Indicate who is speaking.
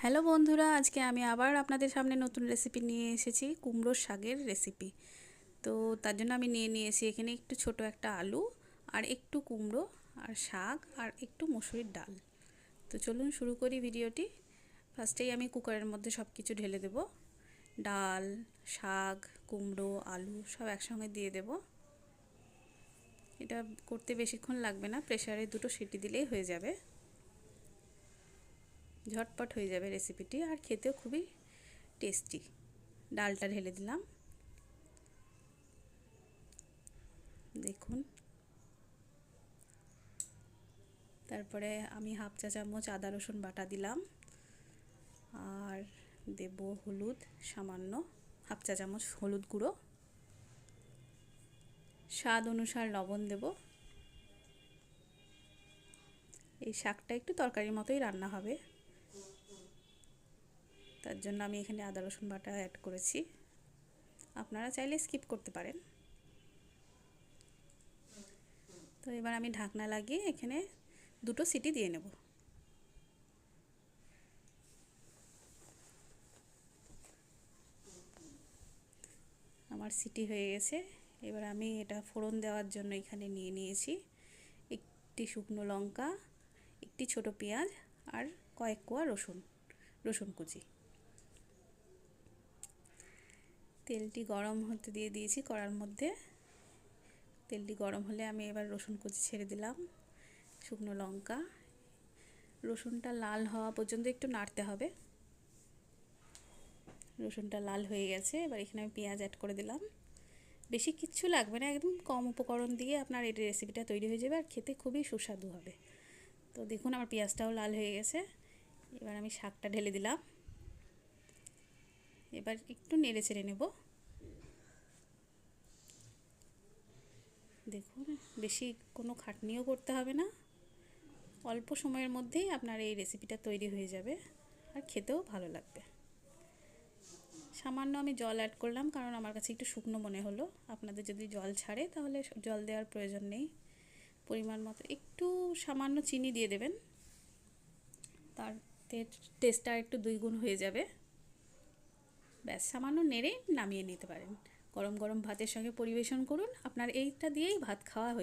Speaker 1: Hello বন্ধুরা, আজকে আমি আবার আপনাদের সামনে নতুন রেসিপি নিয়ে এসেছি, কুমড়োর শাকের রেসিপি। তো তার জন্য আমি নিয়েছি এখানে একটু ছোট একটা আলু, আর একটু কুমড়ো, আর শাক, আর একটু মসুরির ডাল। তো চলুন শুরু করি ভিডিওটি। ফার্স্টেই আমি কুকারের মধ্যে সব কিছু ঢেলে দেব। ডাল, শাক, কুমড়ো, আলু সব একসঙ্গে দিয়ে দেব। এটা করতে বেশিক্ষণ লাগবে না, প্রেসারে 2টো সিটি দিলেই হয়ে যাবে। ঝটপট হয়ে যাবে রেসিপিটি, আর খেতেও খুবই টেস্টি। ডালটা ঢেলে দিলাম, দেখুন। তারপরে আমি হাফ চা চামচ আদা রসুন বাটা দিলাম, আর দেব হলুদ সামান্য, হাফ চা চামচ হলুদ গুঁড়ো, স্বাদ অনুসার লবণ দেব। এই শাকটা একটু তরকারির মতোই রান্না হবে, তার জন্য আমি এখানে আদা রসুন বাটা অ্যাড করেছি। আপনারা চাইলে স্কিপ করতে পারেন। তো এবার আমি ঢাকনা লাগিয়ে এখানে 2টো সিটি দিয়ে নেব। আমার সিটি হয়ে গেছে। এবার আমি এটা ফোড়ন দেওয়ার জন্য এখানে নিয়েছি একটি শুকনো লঙ্কা, একটি ছোট পেঁয়াজ, আর কয়েক কোয়া রসুন কুচি। তেলটি গরম হতে দিয়ে দিয়েছি কড়ার মধ্যে। তেলটি গরম হলে আমি এবার রসুন কুচি ছেড়ে দিলাম, শুকনো লঙ্কা। রসুনটা লাল হওয়া পর্যন্ত একটু নাড়তে হবে। রসুনটা লাল হয়ে গেছে, এবার এখানে আমি পেঁয়াজ অ্যাড করে দিলাম। বেশি কিচ্ছু লাগবে না, একদম কম উপকরণ দিয়ে আপনার এই রেসিপিটা তৈরি হয়ে যাবে, আর খেতে খুবই সুস্বাদু হবে। তো দেখুন আমার পেঁয়াজটাও লাল হয়ে গেছে। এবার আমি শাকটা ঢেলে দিলাম। এবার একটু নেড়ে চেড়ে নেব। দেখুন, বেশি কোনো খাটনিও করতে হবে না, অল্প সময়ের মধ্যেই আপনার এই রেসিপিটা তৈরি হয়ে যাবে, আর খেতেও ভালো লাগবে। সামান্য আমি জল অ্যাড করলাম, কারণ আমার কাছে একটু শুকনো মনে হলো। আপনাদের যদি জল ছাড়ে তাহলে জল দেওয়ার প্রয়োজন নেই। পরিমাণ মতো একটু সামান্য চিনি দিয়ে দেবেন, তার টেস্টটা একটু 2 গুণ হয়ে যাবে। ব্যাস, সামান্য নেড়ে নামিয়ে নিতে পারেন। গরম গরম ভাতের সঙ্গে পরিবেশন করুন, আপনার এইটা দিয়েই ভাত খাওয়া হয়ে